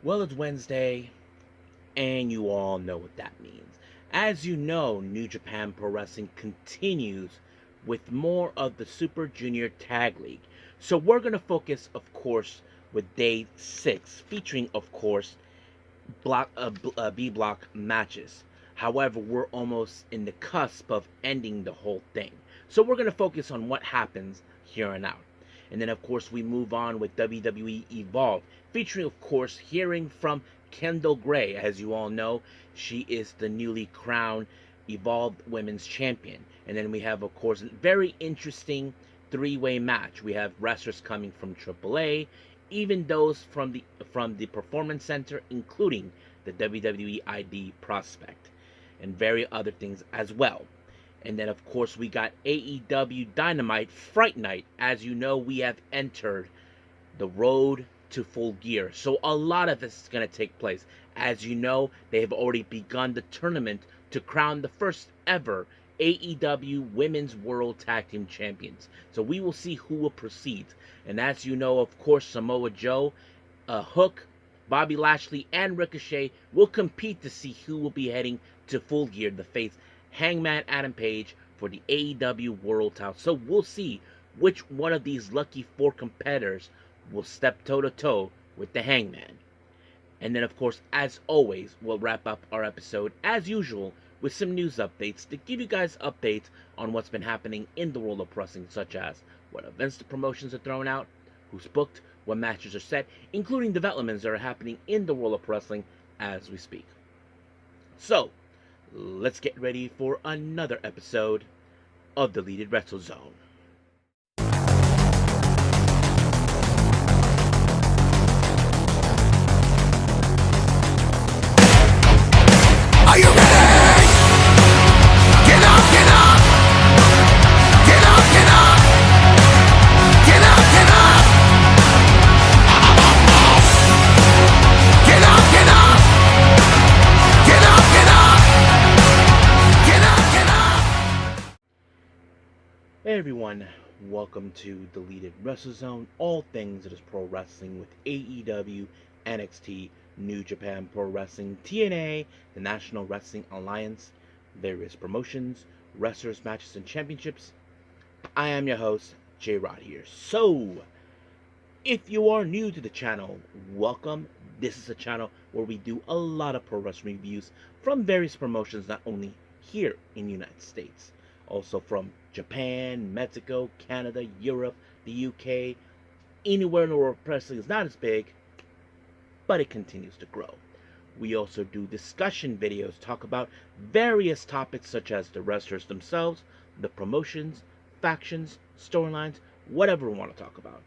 Well, it's Wednesday, and you all know what that means. As you know, New Japan Pro Wrestling continues with more of the Super Junior Tag League. So we're going to focus, of course, with day 6, featuring, of course, B block matches. However, we're almost in the cusp of ending the whole thing. So we're going to focus on what happens here and out. And then, of course, we move on with WWE Evolve, featuring, of course, hearing from Kendall Gray. As you all know, she is the newly crowned Evolved Women's Champion. And then we have, of course, a very interesting three-way match. We have wrestlers coming from AAA, even those from the Performance Center, including the WWE ID Prospect, and various other things as well. And then, of course, we got AEW Dynamite Fright Night. As you know, we have entered the road to full gear. So a lot of this is going to take place. As you know, they have already begun the tournament to crown the first ever AEW Women's World Tag Team Champions. So we will see who will proceed. And as you know, of course, Samoa Joe, Hook, Bobby Lashley, and Ricochet will compete to see who will be heading to full gear to face Hangman Adam Page for the AEW World Title. So we'll see which one of these lucky 4 competitors will step toe-to-toe with the Hangman. And then, of course, as always, we'll wrap up our episode, as usual, with some news updates to give you guys updates on what's been happening in the world of wrestling, such as what events the promotions are throwing out, who's booked, what matches are set, including developments that are happening in the world of wrestling as we speak. So, let's get ready for another episode of Deleted Wrestle Zone. Are you ready? Get up, get up! Get up, get up! Get up, get up! Get up, get up! Get up, get up! Get up, get up! Hey everyone, welcome to Deleted Wrestle Zone, all things that is pro wrestling with AEW, NXT, New Japan Pro Wrestling, TNA, the National Wrestling Alliance, various promotions, wrestlers, matches, and championships. I am your host, J-Rod here. So, if you are new to the channel, welcome. This is a channel where we do a lot of pro wrestling reviews from various promotions, not only here in the United States, also from Japan, Mexico, Canada, Europe, the UK, anywhere in the world wrestling is not as big, but it continues to grow. We also do discussion videos, talk about various topics such as the wrestlers themselves, the promotions, factions, storylines, whatever we want to talk about.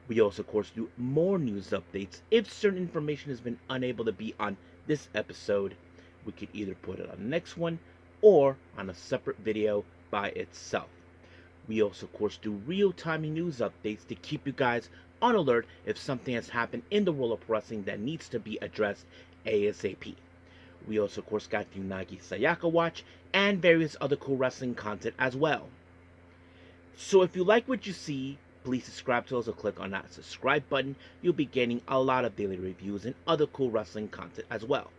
We also, of course, do more news updates. If certain information has been unable to be on this episode, we could either put it on the next one or on a separate video by itself. We also, of course, do real-time news updates to keep you guys on alert if something has happened in the world of wrestling that needs to be addressed ASAP. We also, of course, got the Unagi Sayaka Watch and various other cool wrestling content as well. So if you like what you see, please subscribe to us or click on that subscribe button. You'll be getting a lot of daily reviews and other cool wrestling content as well.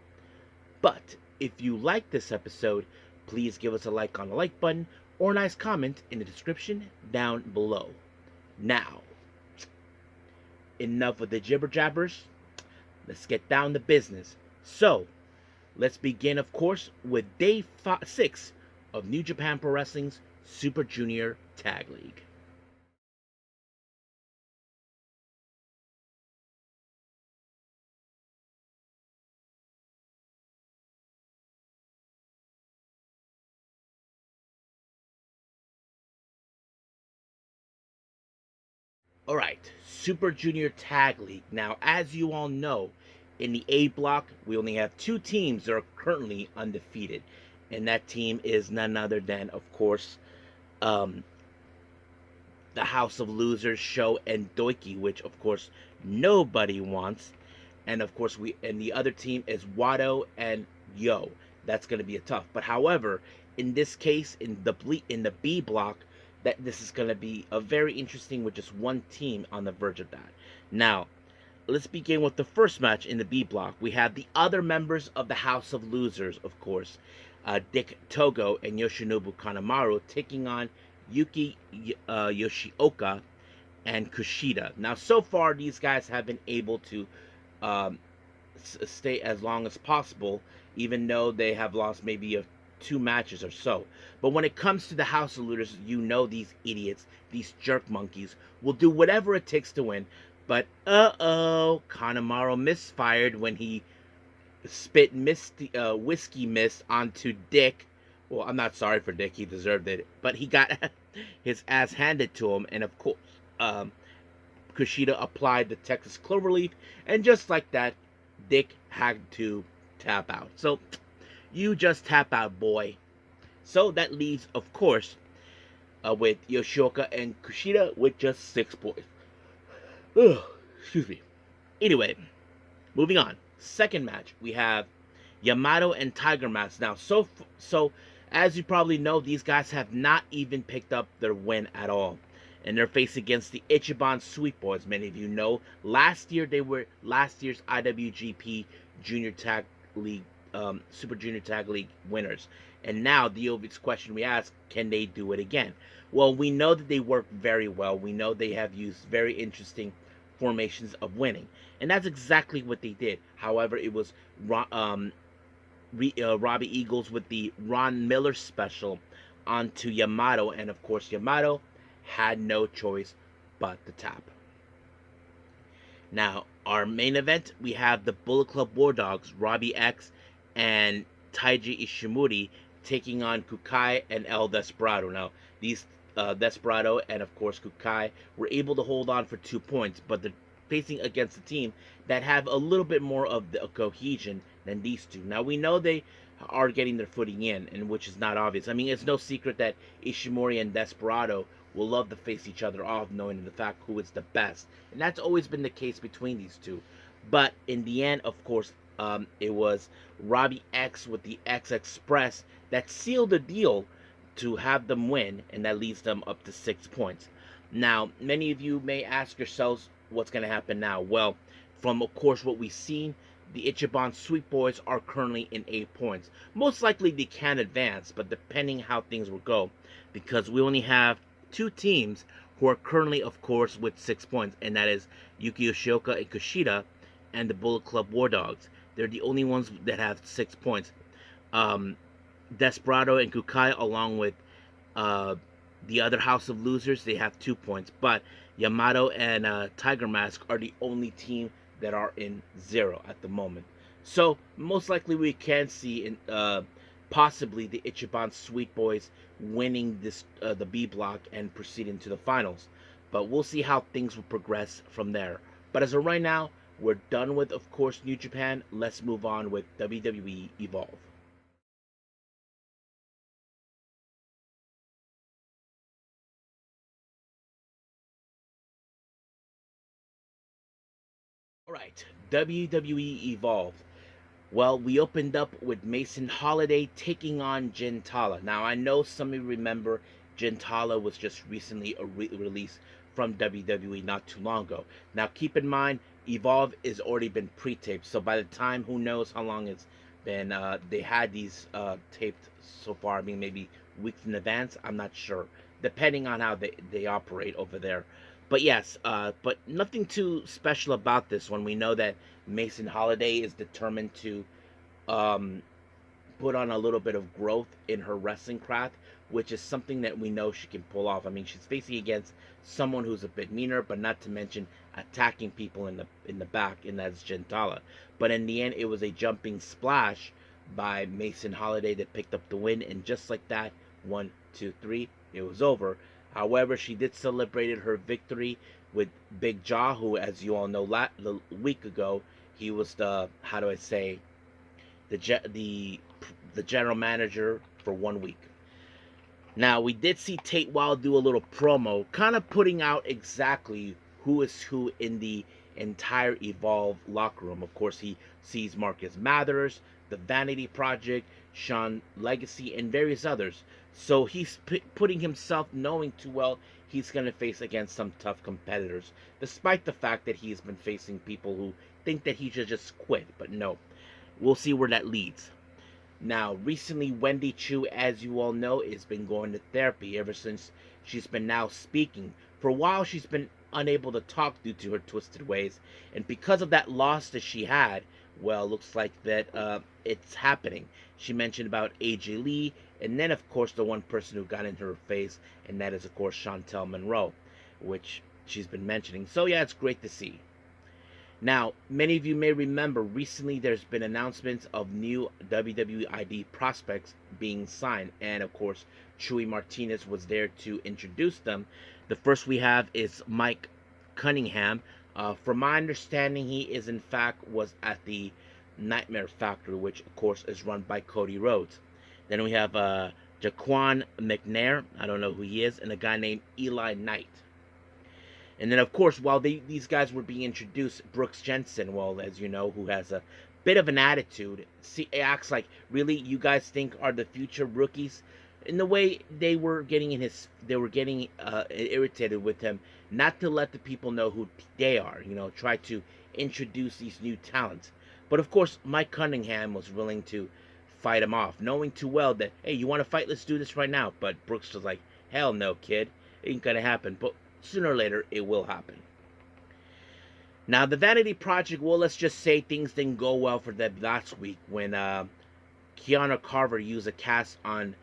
But if you like this episode, please give us a like on the like button or a nice comment in the description down below. Now, enough of the jibber jabbers. Let's get down to business. So, let's begin, of course, with day 6 of New Japan Pro Wrestling's Super Junior Tag League. Alright, Super Junior Tag League. Now, as you all know, in the A block, we only have 2 teams that are currently undefeated. And that team is none other than, of course, the House of Losers, Show, and Doiki, which, of course, nobody wants. And, of course, the other team is Wado and Yo. That's going to be a tough. But, however, in this case, in the B block, that this is going to be a very interesting with just one team on the verge of that. Now, let's begin with the first match in the B block. We have the other members of the House of Losers, of course, Dick Togo and Yoshinobu Kanemaru, taking on Yuki Yoshioka and Kushida. Now, so far, these guys have been able to um, stay as long as possible, even though they have lost maybe 2 matches or so. But when it comes to the House of Losers, you know these idiots, these jerk monkeys, will do whatever it takes to win. But Kanemaru misfired when he spit whiskey mist onto Dick. Well, I'm not sorry for Dick; he deserved it. But he got his ass handed to him, and of course, um, Kushida applied the Texas Cloverleaf, and just like that, Dick had to tap out. So, you just tap out, boy. So that leaves, of course, with Yoshioka and Kushida with just 6 points. Ugh, excuse me. Anyway, moving on. Second match, we have Yamato and Tiger Mask. Now, so as you probably know, these guys have not even picked up their win at all. And they're faced against the Ichiban Sweet Boys. Many of you know, last year they were last year's IWGP Junior Tag League, Super Junior Tag League winners. And now the obvious question we ask, can they do it again? Well, we know that they work very well. We know they have used very interesting formations of winning. And that's exactly what they did. However, it was Robbie Eagles with the Ron Miller special onto Yamato. And of course, Yamato had no choice but to tap. Now, our main event, we have the Bullet Club War Dogs, Robbie X and Taiji Ishimori, taking on Kukai and El Desperado. Now, these Desperado and, of course, Kukai were able to hold on for 2 points, but they're facing against a team that have a little bit more of the cohesion than these two. Now, we know they are getting their footing in, and which is not obvious. I mean, it's no secret that Ishimori and Desperado will love to face each other off, knowing the fact who is the best. And that's always been the case between these two. But in the end, of course, it was Robbie X with the X Express that sealed the deal to have them win, and that leads them up to 6 points. Now, many of you may ask yourselves what's going to happen now. Well, from, of course, what we've seen, the Ichiban Sweet Boys are currently in 8 points. Most likely they can advance, but depending how things will go, because we only have 2 teams who are currently, of course, with 6 points, and that is Yuki Yoshioka and Kushida and the Bullet Club War Dogs. They're the only ones that have 6 points. Desperado and Kukai, along with the other House of Losers, they have 2 points. But Yamato and Tiger Mask are the only team that are in 0 at the moment. So most likely we can see in possibly the Ichiban Sweet Boys winning this the B block and proceeding to the finals. But we'll see how things will progress from there. But as of right now, we're done with, of course, New Japan. Let's move on with WWE Evolve. Alright, WWE Evolve. Well, we opened up with Mason Holiday taking on Gentala. Now, I know some of you remember Gentala was just recently released from WWE not too long ago. Now, keep in mind, Evolve has already been pre-taped, so by the time, who knows how long it's been, they had these taped so far. I mean, maybe weeks in advance, I'm not sure, depending on how they operate over there. But yes, but nothing too special about this one. We know that Mason Holiday is determined to um, put on a little bit of growth in her wrestling craft, which is something that we know she can pull off. I mean, she's facing against someone who's a bit meaner, but not to mention attacking people in the back, and that's Gentala. But in the end, it was a jumping splash by Mason Holiday that picked up the win, and just like that, 1, 2, 3, it was over. However, she did celebrate her victory with Big Jaw, who, as you all know, the week ago, he was the, how do I say, the general manager for 1 week. Now, we did see Tate Wild do a little promo, kind of putting out exactly who is who in the entire Evolve locker room. Of course, he sees Marcus Mathers, the Vanity Project, Sean Legacy, and various others. So he's putting himself, knowing too well he's going to face against some tough competitors, despite the fact that he's been facing people who think that he should just quit. But no, we'll see where that leads. Now, recently, Wendy Chu, as you all know, has been going to therapy ever since she's been now speaking. For a while, she's been unable to talk due to her twisted ways, and because of that loss that she had, well, looks like that it's happening. She mentioned about AJ Lee, and then, of course, the one person who got into her face, and that is, of course, Chantel Monroe, which she's been mentioning. So, yeah, it's great to see. Now, many of you may remember recently there's been announcements of new WWE ID prospects being signed, and of course, Chuy Martinez was there to introduce them. The first we have is Mike Cunningham. From my understanding, he is in fact was at the Nightmare Factory, which of course is run by Cody Rhodes. Then we have Jaquan McNair. I don't know who he is, and a guy named Eli Knight. And then, of course, while these guys were being introduced, Brooks Jensen, well, as you know, who has a bit of an attitude, acts like, really, you guys think are the future rookies? In the way they were getting irritated with him, not to let the people know who they are, try to introduce these new talents. But of course, Mike Cunningham was willing to fight him off, knowing too well that, hey, you want to fight? Let's do this right now. But Brooks was like, hell no, kid. It ain't going to happen. But sooner or later, it will happen. Now, the Vanity Project, well, let's just say things didn't go well for them last week when Kiana Carver used a cast on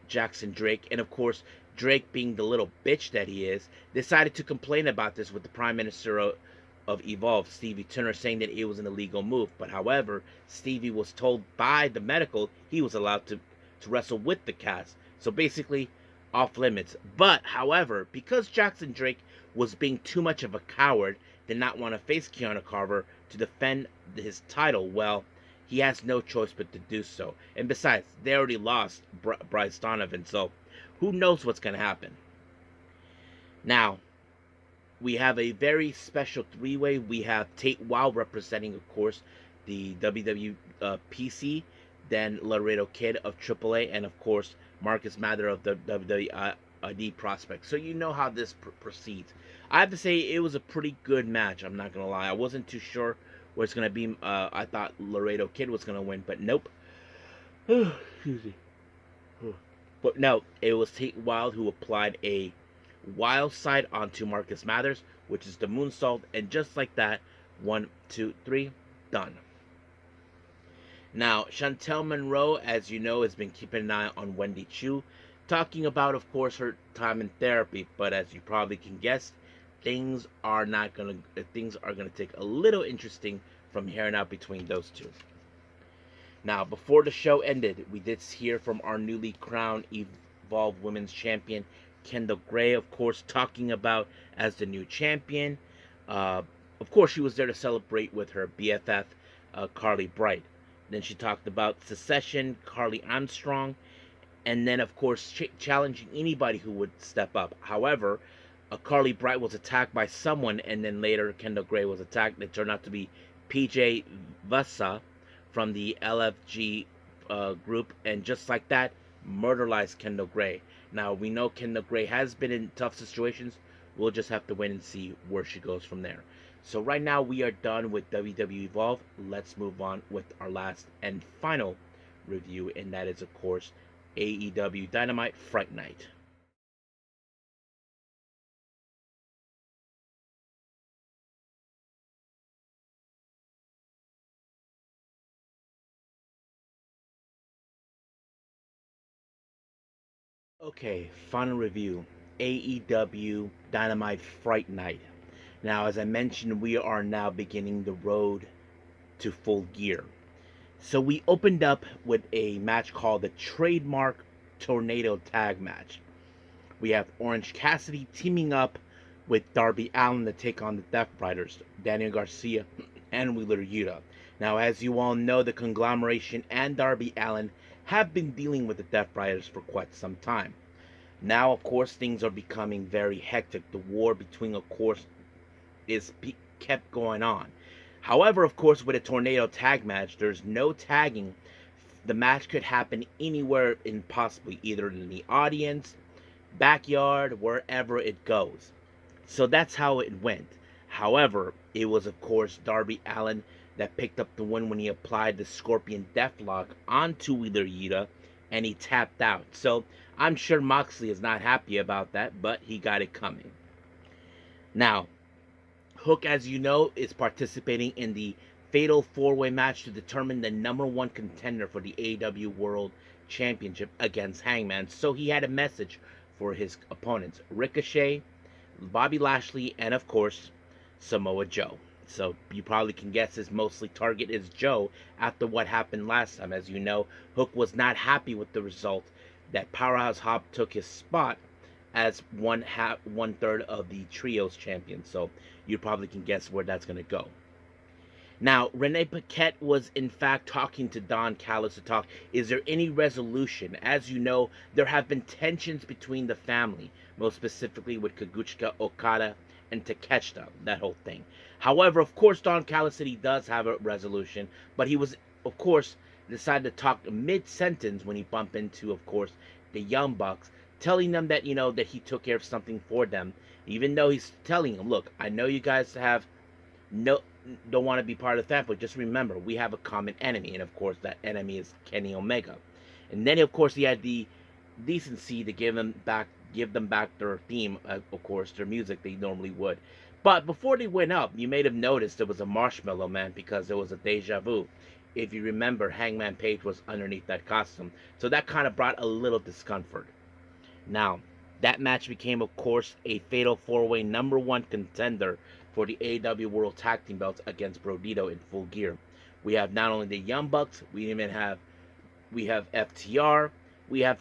Jackson Drake. And, of course, Drake, being the little bitch that he is, decided to complain about this with the Prime Minister of Evolve, Stevie Turner, saying that it was an illegal move. But, however, Stevie was told by the medical he was allowed to wrestle with the cast. So, basically, off limits. But, however, because Jackson Drake was being too much of a coward, did not want to face Kiana Carver to defend his title, well, he has no choice but to do so. And besides, they already lost Bryce Donovan, so who knows what's going to happen. Now, we have a very special three-way. We have Tate Wild representing, of course, the WWE PC, then Laredo Kid of AAA, and, of course, Marcus Mather of the WWE Prospect. So you know how this proceeds. I have to say it was a pretty good match. I'm not gonna lie. I wasn't too sure where it's gonna be. I thought Laredo Kid was gonna win, but nope. Excuse me. But no, it was Tate Wild who applied a wild side onto Marcus Mathers, which is the moonsault, and just like that, 1, 2, 3, done. Now, Chantel Monroe, as you know, has been keeping an eye on Wendy Chu, talking about, of course, her time in therapy. But as you probably can guess, things are going to take a little interesting from here on out between those two. Now, before the show ended, we did hear from our newly crowned Evolve Women's Champion, Kendall Gray, of course, talking about as the new champion. Of course, she was there to celebrate with her BFF, Carly Bright. Then she talked about Secession, Carly Armstrong, and then, of course, challenging anybody who would step up. However, Carly Bright was attacked by someone, and then later Kendall Gray was attacked. It turned out to be PJ Vasa from the LFG group, and just like that, murderized Kendall Gray. Now, we know Kendall Gray has been in tough situations. We'll just have to wait and see where she goes from there. So right now we are done with WWE Evolve. Let's move on with our last and final review, and that is, of course, AEW Dynamite Fright Night. Okay, final review. AEW Dynamite Fright Night. Now, as I mentioned, we are now beginning the road to full gear. So we opened up with a match called the Trademark Tornado Tag Match. We have Orange Cassidy teaming up with Darby Allin to take on the Death Riders, Daniel Garcia and Wheeler Yuta. Now, as you all know, the conglomeration and Darby Allin have been dealing with the Death Riders for quite some time. Now, of course, things are becoming very hectic. The war between, of course, is kept going on. However, of course, with a tornado tag match, there's no tagging the match could happen anywhere in possibly either in the audience, backyard, wherever it goes. So that's how it went. However, it was of course Darby Allin that picked up the win when he applied the Scorpion Deathlock onto Wheeler Yuta and he tapped out. So I'm sure Moxley is not happy about that, but he got it coming. Now, Hook, as you know, is participating in the Fatal 4-Way match to determine the number one contender for the AEW World Championship against Hangman. So he had a message for his opponents, Ricochet, Bobby Lashley, and of course, Samoa Joe. So you probably can guess his mostly target is Joe after what happened last time. As you know, Hook was not happy with the result that Powerhouse Hobb took his spot as one third of the trios champion. So you probably can guess where that's going to go. Now, Renee Paquette was in fact talking to Don Callis to talk, is there any resolution? As you know, there have been tensions between the family, most specifically with Kazuchika Okada and Takeshita, that whole thing. However, of course, Don Callis said he does have a resolution, but he was, of course, decided to talk mid-sentence when he bumped into, of course, the Young Bucks, telling them that, that he took care of something for them, even though he's telling them, look, I know you guys don't want to be part of the family, but just remember, we have a common enemy, and of course, that enemy is Kenny Omega. And then, of course, he had the decency to give them back their theme, of course, their music they normally would. But before they went up, you may have noticed there was a Marshmallow Man because there was a deja vu. If you remember, Hangman Page was underneath that costume, so that kind of brought a little discomfort. Now, that match became, of course, a fatal 4-way number one contender for the AEW World Tag Team belts against Brodito in Full Gear. We have not only the Young Bucks, we have FTR, we have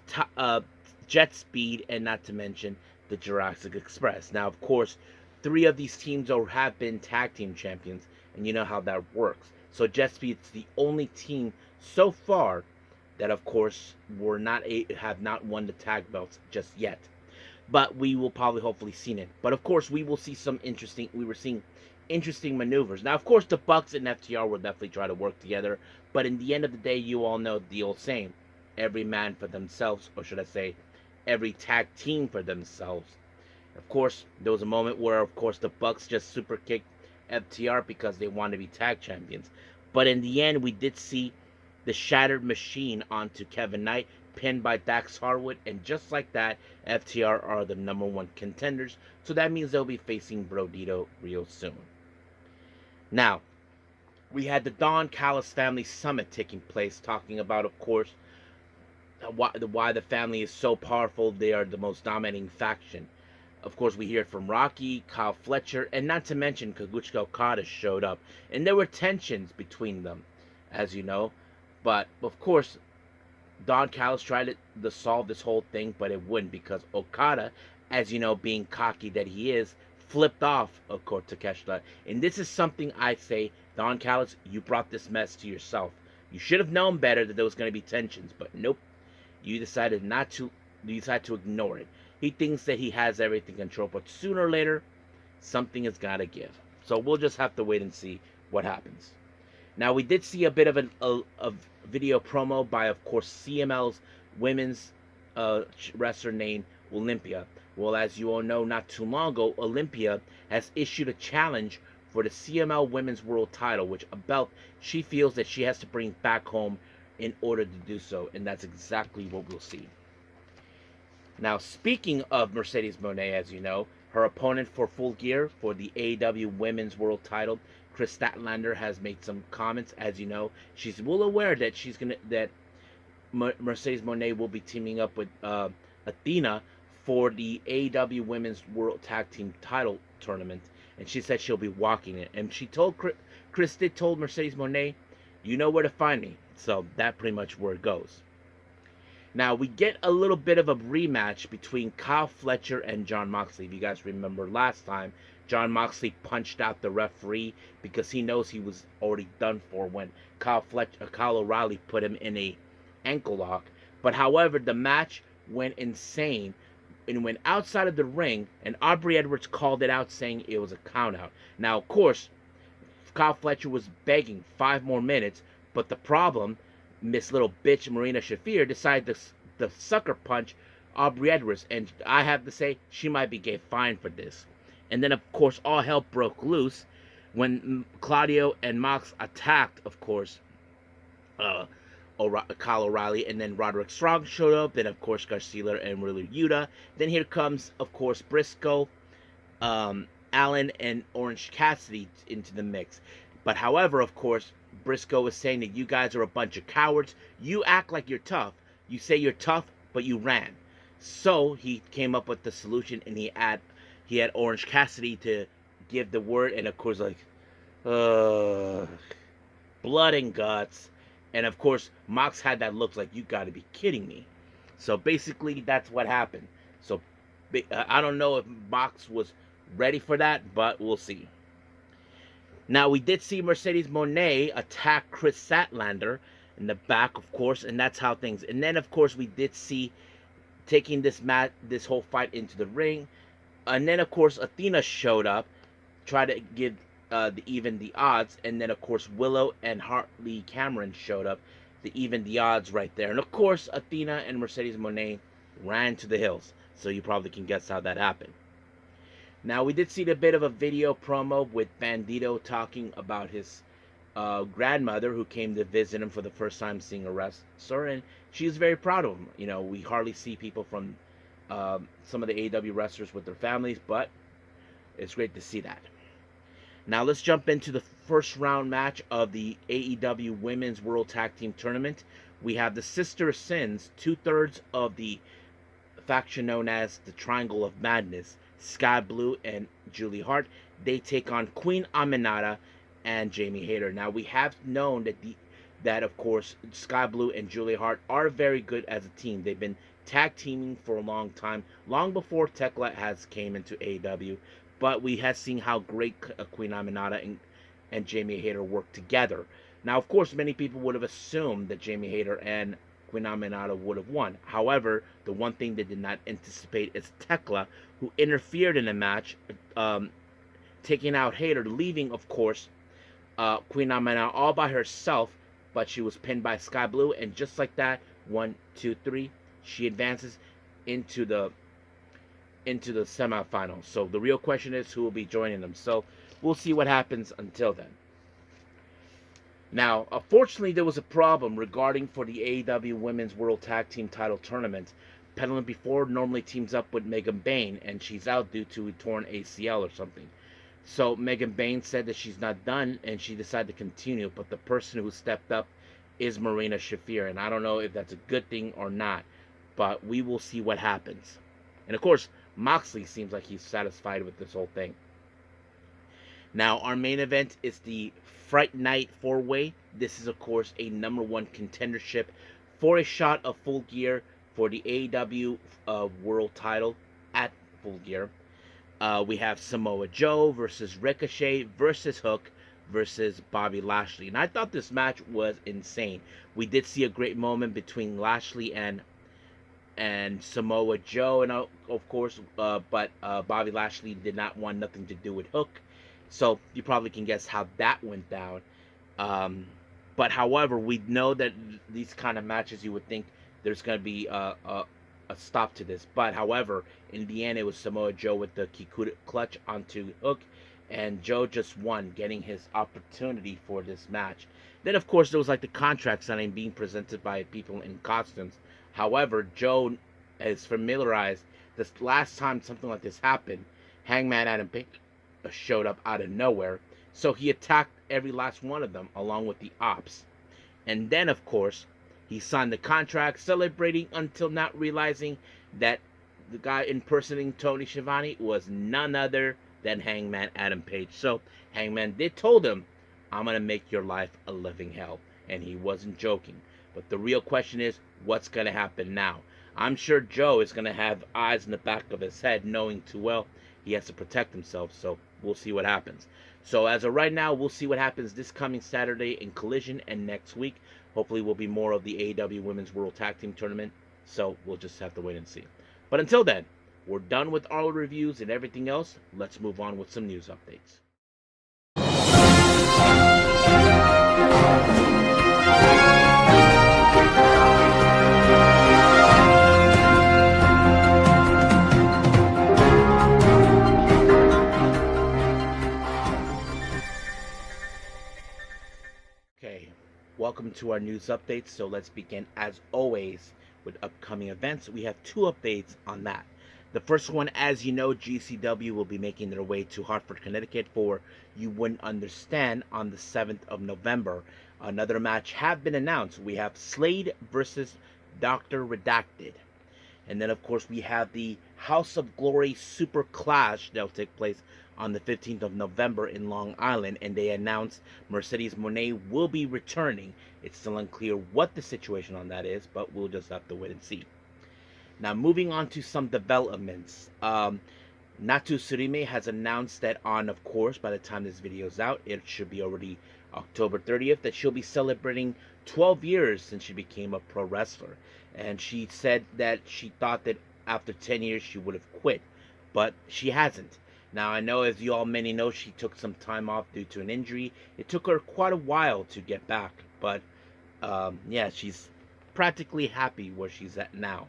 Jet Speed, and not to mention the Jurassic Express. Now, of course, 3 of these teams have been tag team champions, and you know how that works. So Jet Speed's the only team so far that, of course, have not won the tag belts just yet. But we will probably hopefully see it. But of course, we were seeing interesting maneuvers. Now, of course, the Bucks and FTR will definitely try to work together. But in the end of the day, you all know the old saying, every man for themselves, or should I say, every tag team for themselves. Of course, there was a moment where, of course, the Bucks just super kicked FTR because they wanted to be tag champions. But in the end, we did see the Shattered Machine onto Kevin Knight, pinned by Dax Harwood, and just like that, FTR are the number one contenders, so that means they'll be facing Brodito real soon. Now, we had the Don Callis Family Summit taking place, talking about, of course, why the family is so powerful. They are the most dominating faction. Of course, we hear from Rocky, Kyle Fletcher, and not to mention Kazuchika Okada showed up, and there were tensions between them, as you know. But, of course, Don Callis tried to solve this whole thing, but it wouldn't because Okada, as you know, being cocky that he is, flipped off, of course, Takeshita. And this is something I say, Don Callis, you brought this mess to yourself. You should have known better that there was going to be tensions, but nope. You decided to ignore it. He thinks that he has everything controlled, but sooner or later, something has got to give. So we'll just have to wait and see what happens. Now, we did see a bit of a video promo by, of course, CML's women's wrestler named Olympia. Well, as you all know, not too long ago, Olympia has issued a challenge for the CML Women's World title, which a belt she feels that she has to bring back home in order to do so, and that's exactly what we'll see. Now, speaking of Mercedes Moné, as you know, her opponent for Full Gear for the AEW Women's World title, Chris Statlander, has made some comments. As you know, she's well aware that Mercedes Moné will be teaming up with Athena for the AEW Women's World Tag Team title tournament, and she said she'll be walking it. And she told Chris told Mercedes Moné, you know where to find me. So that pretty much where it goes. Now, we get a little bit of a rematch between Kyle Fletcher and Jon Moxley. If you guys remember last time, Jon Moxley punched out the referee because he knows he was already done for when Kyle O'Reilly put him in a ankle lock. But however, the match went insane and went outside of the ring, and Aubrey Edwards called it out, saying it was a countout. Now, of course, Kyle Fletcher was begging 5 more minutes, but the problem, Miss Little Bitch Marina Shafir decided to sucker punch Aubrey Edwards, and I have to say she might be getting fined for this. And then of course all hell broke loose when Claudio and Mox attacked, of course, uh, Kyle O'Reilly, and then Roderick Strong showed up. Then of course Garcia and Wheeler Yuta. Then here comes of course Briscoe, Allen, and Orange Cassidy into the mix. But however, of course, Briscoe was saying that you guys are a bunch of cowards. You act like you're tough. You say you're tough, but you ran. So he came up with the solution, and he had Orange Cassidy to give the word, and of course, like, blood and guts. And of course, Mox had that look like, you got to be kidding me. So basically, that's what happened. So I don't know if Mox was ready for that, but we'll see. Now, we did see Mercedes Moné attack Chris Statlander in the back, of course, and that's how things. And then, of course, we did see taking this whole fight into the ring. And then, of course, Athena showed up, tried to give even the odds. And then, of course, Willow and Hartley Cameron showed up to even the odds right there. And, of course, Athena and Mercedes Moné ran to the hills. So you probably can guess how that happened. Now, we did see a bit of a video promo with Bandito talking about his grandmother who came to visit him for the first time seeing a wrestler, and she's very proud of him. You know, we hardly see people from some of the AEW wrestlers with their families, but it's great to see that. Now, let's jump into the first round match of the AEW Women's World Tag Team Tournament. We have the Sister Sins, 2/3 of the faction known as the Triangle of Madness, Sky Blue and Julie Hart. They take on Queen Aminata and Jamie Hayter. Now, we have known that of course Sky Blue and Julie Hart are very good as a team. They've been tag teaming for a long time, long before Tekla has came into AEW. But we have seen how great Queen Aminata and Jamie Hayter work together. Now, of course, many people would have assumed that Jamie Hayter and Queen Aminata would have won. However, the one thing they did not anticipate is Tekla, who interfered in the match, taking out Hayter, leaving, of course, Queen Aminata all by herself, but she was pinned by Sky Blue, and just like that, 1, 2, 3, she advances into the semifinals. So the real question is who will be joining them. So we'll see what happens until then. Now, unfortunately, there was a problem regarding for the AEW Women's World Tag Team Title Tournament. Penelope Ford normally teams up with Megan Bayne, and she's out due to a torn ACL or something. So Megan Bayne said that she's not done, and she decided to continue, but the person who stepped up is Marina Shafir, and I don't know if that's a good thing or not, but we will see what happens. And of course, Moxley seems like he's satisfied with this whole thing. Now, our main event is the Fright Night 4-Way. This is, of course, a #1 contendership for a shot of Full Gear for the AEW World title at Full Gear. We have Samoa Joe versus Ricochet versus Hook versus Bobby Lashley. And I thought this match was insane. We did see a great moment between Lashley and Samoa Joe, and of course, but Bobby Lashley did not want nothing to do with Hook. So you probably can guess how that went down. But however, we know that these kind of matches, you would think there's going to be a stop to this. But however, in the end, it was Samoa Joe with the Kikuta clutch onto Hook, and Joe just won, getting his opportunity for this match. Then, of course, there was like the contract signing being presented by people in costumes. However, Joe is familiarized. This last time something like this happened, Hangman Adam Page showed up out of nowhere, so he attacked every last one of them along with the ops. And then, of course, he signed the contract, celebrating until not realizing that the guy impersonating Tony Schiavone was none other than Hangman Adam Page. So Hangman did told him, "I'm gonna make your life a living hell," and he wasn't joking. But the real question is, what's gonna happen now? I'm sure Joe is gonna have eyes in the back of his head, knowing too well he has to protect himself. So we'll see what happens. So as of right now, we'll see what happens this coming Saturday in Collision, and next week hopefully will be more of the AEW Women's World Tag Team Tournament. So we'll just have to wait and see. But until then, we're done with all the reviews and everything else. Let's move on with some news updates. welcome to our news updates. So let's begin, as always, with upcoming events. We have two updates on that. The first one, as you know, GCW will be making their way to Hartford, Connecticut for You Wouldn't Understand on the 7th of November. Another match have been announced. We have Slade versus Dr. Redacted. And then, of course, we have the House of Glory Super Clash that will take place on the 15th of November in Long Island. And they announced Mercedes Moné will be returning. It's still unclear what the situation on that is, but we'll just have to wait and see. Now, moving on to some developments. Natsu Sumire has announced that of course, by the time this video is out, it should be already October 30th, that she'll be celebrating 12 years since she became a pro wrestler. And she said that she thought that after 10 years she would have quit, but she hasn't. Now, I know, as you all many know, she took some time off due to an injury. It took her quite a while to get back, but yeah, she's practically happy where she's at now.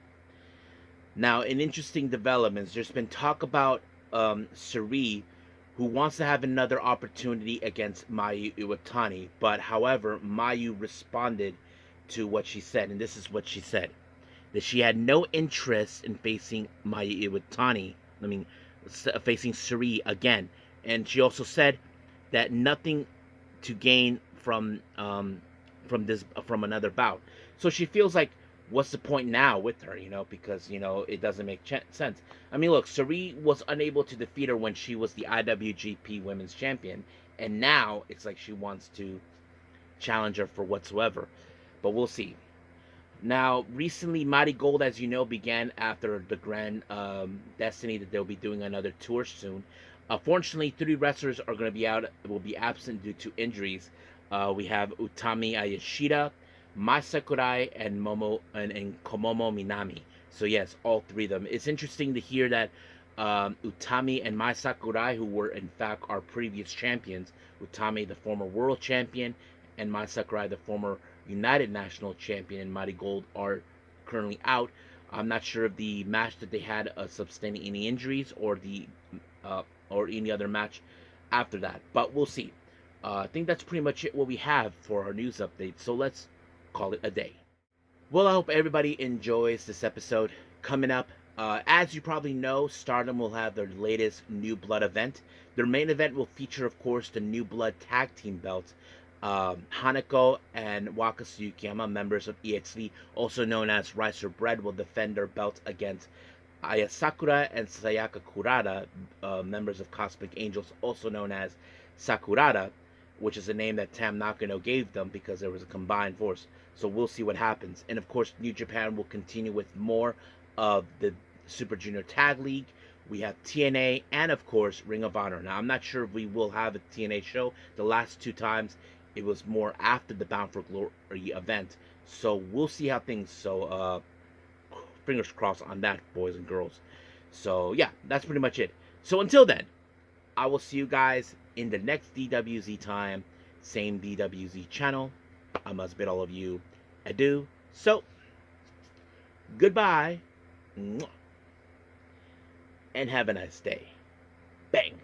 Now, in interesting developments, there's been talk about Sareee, who wants to have another opportunity against Mayu Iwatani, but however, Mayu responded to what she said, and this is what she said: that she had no interest in facing Mayu Iwatani, facing Sareee again, and she also said that nothing to gain from another bout. So she feels like, what's the point now with her, because, it doesn't make sense. I mean, look, Sareee was unable to defeat her when she was the IWGP Women's Champion, and now it's like she wants to challenge her for whatsoever. But we'll see. Now, recently, MARIGOLD, as you know, began after the Grand Destiny that they'll be doing another tour soon. Unfortunately, 3 wrestlers are going to be will be absent due to injuries. We have Utami Ayashida, Mai Sakurai, and Komomo Minami. So yes, all 3 of them. It's interesting to hear that Utami and Mai Sakurai, who were in fact our previous champions, Utami the former world champion, and Mai Sakurai the former United National Champion in MARIGOLD, are currently out. I'm not sure if the match that they had sustained any injuries, or any other match after that, but we'll see. I think that's pretty much it what we have for our news update. So let's call it a day. Well, I hope everybody enjoys this episode. Coming up, as you probably know, Stardom will have their latest New Blood event. Their main event will feature, of course, the New Blood tag team belts. Hanako and Wakasu Yukiyama, members of EXV, also known as Rice or Bread, will defend their belts against Aya Sakura and Sayaka Kurata, members of Cosmic Angels, also known as Sakurata, which is a name that Tam Nakano gave them because there was a combined force. So we'll see what happens. And of course, New Japan will continue with more of the Super Junior Tag League. We have TNA and, of course, Ring of Honor. Now, I'm not sure if we will have a TNA show. The last 2 times, it was more after the Bound for Glory event. So we'll see how things. So fingers crossed on that, boys and girls. So yeah, that's pretty much it. So until then, I will see you guys in the next DWZ time. Same DWZ channel. I must bid all of you adieu. So, goodbye. And have a nice day. Bang.